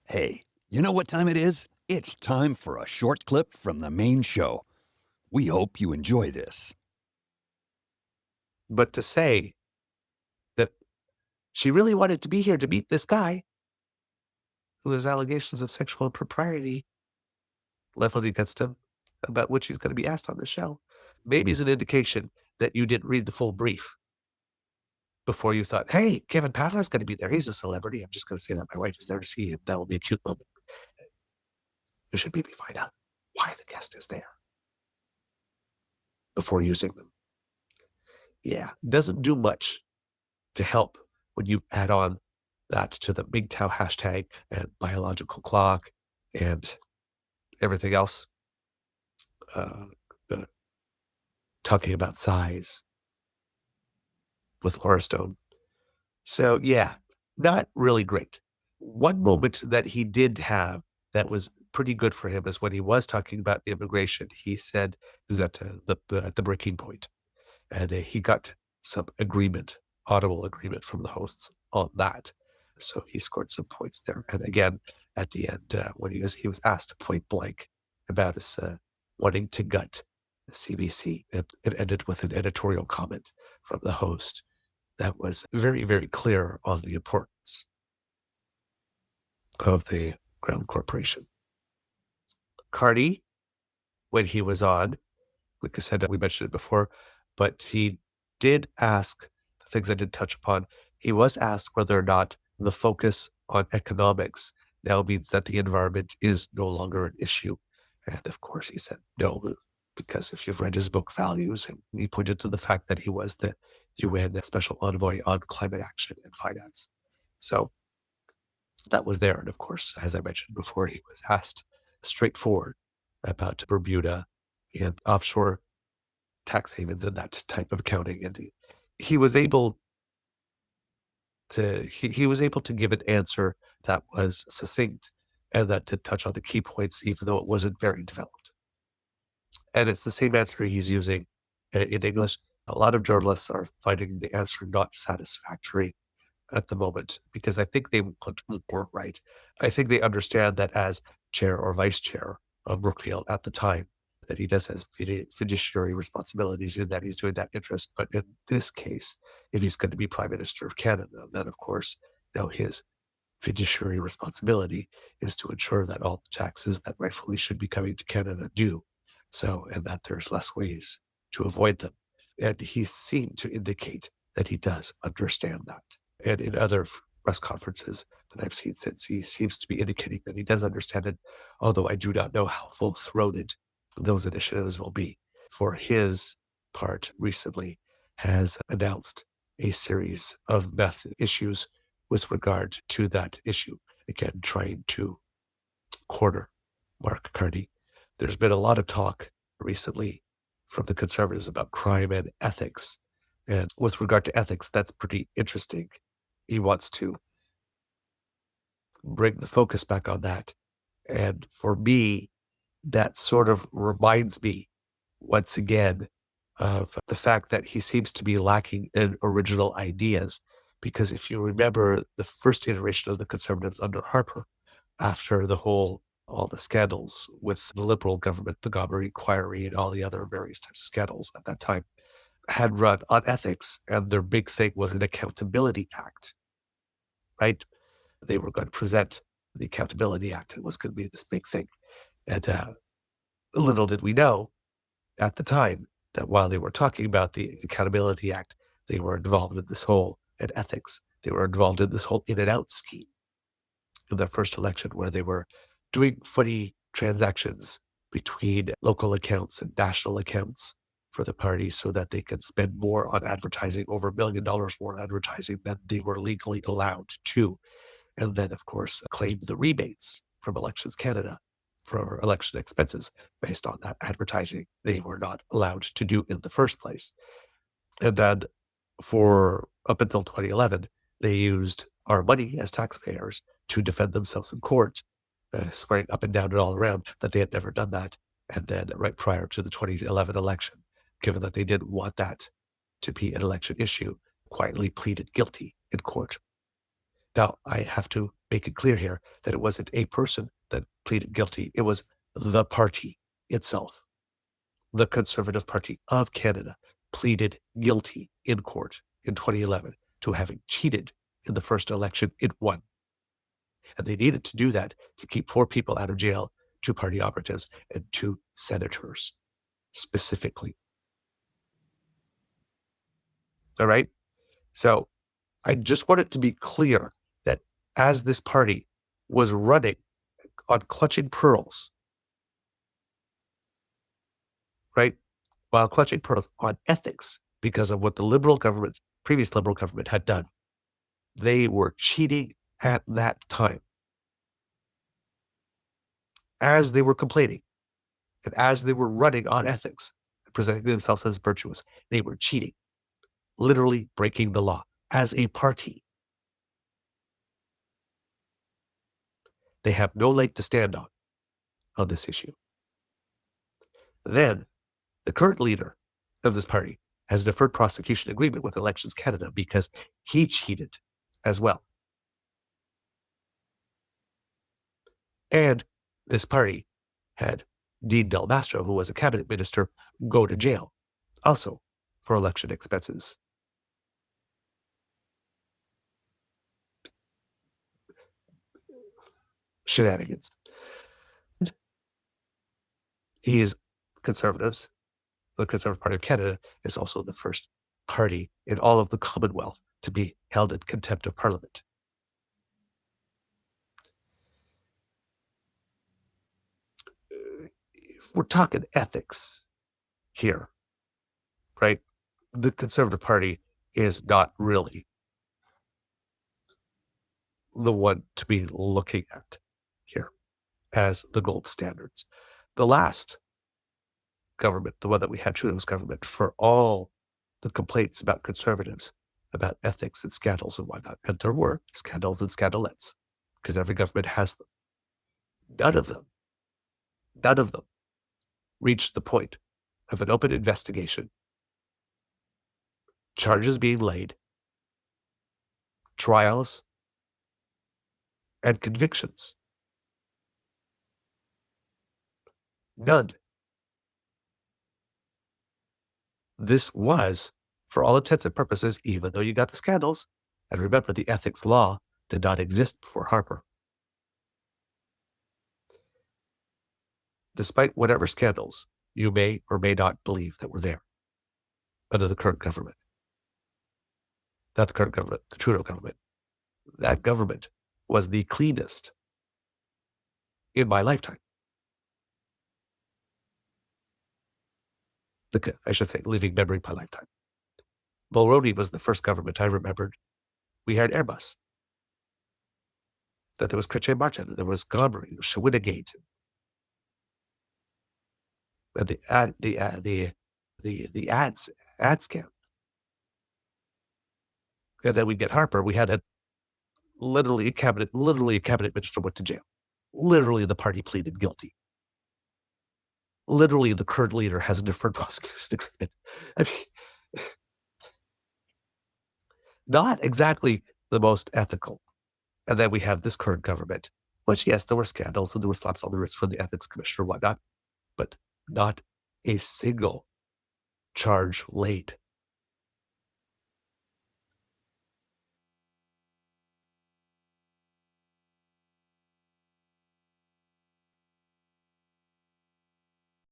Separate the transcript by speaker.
Speaker 1: Hey, you know what time it is? It's time for a short clip from the main show. We hope you enjoy this.
Speaker 2: But to say that she really wanted to be here to meet this guy who has allegations of sexual impropriety leveled against him, about which he's going to be asked on the show, maybe is an indication that you didn't read the full brief before you thought, hey, Kevin Pavlov's going to be there. He's a celebrity. I'm just going to say that my wife is there to see him. That will be a cute moment. You should maybe find out why the guest is there before using them. Yeah, doesn't do much to help when you add on that to the MGTOW hashtag and biological clock and everything else, uh, uh, talking about size with Laura Stone. So, yeah, not really great. One moment that he did have that was pretty good for him is when he was talking about immigration. He said that at the breaking point, and he got some agreement, audible agreement from the hosts on that. So he scored some points there. And again, at the end, when he was asked point blank about his wanting to gut CBC, it ended with an editorial comment from the host that was very, very clear on the importance of the Crown Corporation. Cardi, when he was on, like I said, we mentioned it before, but he did ask the things I did touch upon. He was asked whether or not the focus on economics now means that the environment is no longer an issue. And of course, he said no, because if you've read his book Values, and he pointed to the fact that he was the UN Special Envoy on Climate Action and Finance. So that was there. And of course, as I mentioned before, he was asked straightforward about Bermuda and offshore tax havens and that type of accounting. And he was able he was able to give an answer that was succinct and that did touch on the key points, even though it wasn't very developed. And it's the same answer he's using in English. A lot of journalists are finding the answer not satisfactory at the moment because I think they want to report right. I think they understand that as chair or vice chair of Brookfield at the time, that he does have fiduciary responsibilities in that he's doing that interest. But in this case, if he's going to be Prime Minister of Canada, then of course, now his fiduciary responsibility is to ensure that all the taxes that rightfully should be coming to Canada do so, and that there's less ways to avoid them. And he seemed to indicate that he does understand that. And in other press conferences that I've seen since, he seems to be indicating that he does understand it, although I do not know how full throated those initiatives will be. For his part, recently has announced a series of meth issues with regard to that issue. Again, trying to corner Mark Carney. There's been a lot of talk recently from the Conservatives about crime and ethics. And with regard to ethics, that's pretty interesting. He wants to bring the focus back on that. And for me, that sort of reminds me once again of the fact that he seems to be lacking in original ideas. Because if you remember the first iteration of the Conservatives under Harper, after all the scandals with the Liberal government, the Gobber inquiry, and all the other various types of scandals at that time, had run on ethics. And their big thing was an accountability act, right? They were going to present the Accountability Act. It was going to be this big thing. And little did we know at the time that while they were talking about the Accountability Act, they were involved in this whole, and ethics, they were involved in this whole in and out scheme in their first election where they were doing funny transactions between local accounts and national accounts for the party so that they could spend more on advertising, over $1 million more on advertising than they were legally allowed to. And then, of course, claim the rebates from Elections Canada for election expenses based on that advertising they were not allowed to do in the first place. And then for up until 2011, they used our money as taxpayers to defend themselves in court, swearing up and down and all around that they had never done that. And then right prior to the 2011 election, given that they didn't want that to be an election issue, quietly pleaded guilty in court. Now, I have to make it clear here that it wasn't a person that pleaded guilty. It was the party itself. The Conservative Party of Canada pleaded guilty in court in 2011 to having cheated in the first election it won. And they needed to do that to keep 4 people out of jail, 2 party operatives and 2 senators specifically. All right. So I just want it to be clear that as this party was running on clutching pearls, right, while clutching pearls on ethics because of what the previous Liberal government had done, they were cheating at that time. As they were complaining and as they were running on ethics and presenting themselves as virtuous, they were cheating, literally breaking the law as a party. They have no leg to stand on this issue. Then the current leader of this party has a deferred prosecution agreement with Elections Canada because he cheated as well. And this party had Dean Del Mastro, who was a cabinet minister, go to jail, also for election expenses. Shenanigans. He is Conservatives. The Conservative Party of Canada is also the first party in all of the Commonwealth to be held in contempt of Parliament. If we're talking ethics here, right? The Conservative Party is not really the one to be looking at here as the gold standards. The last government, the one that we had, Trudeau's government, for all the complaints about Conservatives, about ethics and scandals and whatnot, and there were scandals and scandalettes, because every government has them. None of them reached the point of an open investigation, charges being laid, trials, and convictions. None. This was, for all intents and purposes, even though you got the scandals, and remember the ethics law did not exist before Harper. Despite whatever scandals you may or may not believe that were there under the current government, not the current government, the Trudeau government, that government was the cleanest in my lifetime. I should say, living memory of my lifetime. Mulroney was the first government I remembered. We had Airbus. That there was Chrétien Martin, there was Gomery, Shawinagate, and the ad scam. And then we get Harper. We had literally a cabinet minister went to jail. Literally, the party pleaded guilty. Literally, the current leader has a deferred prosecution agreement. I mean, not exactly the most ethical. And then we have this current government, which, yes, there were scandals and there were slaps on the wrist from the ethics commissioner or whatnot, but not a single charge laid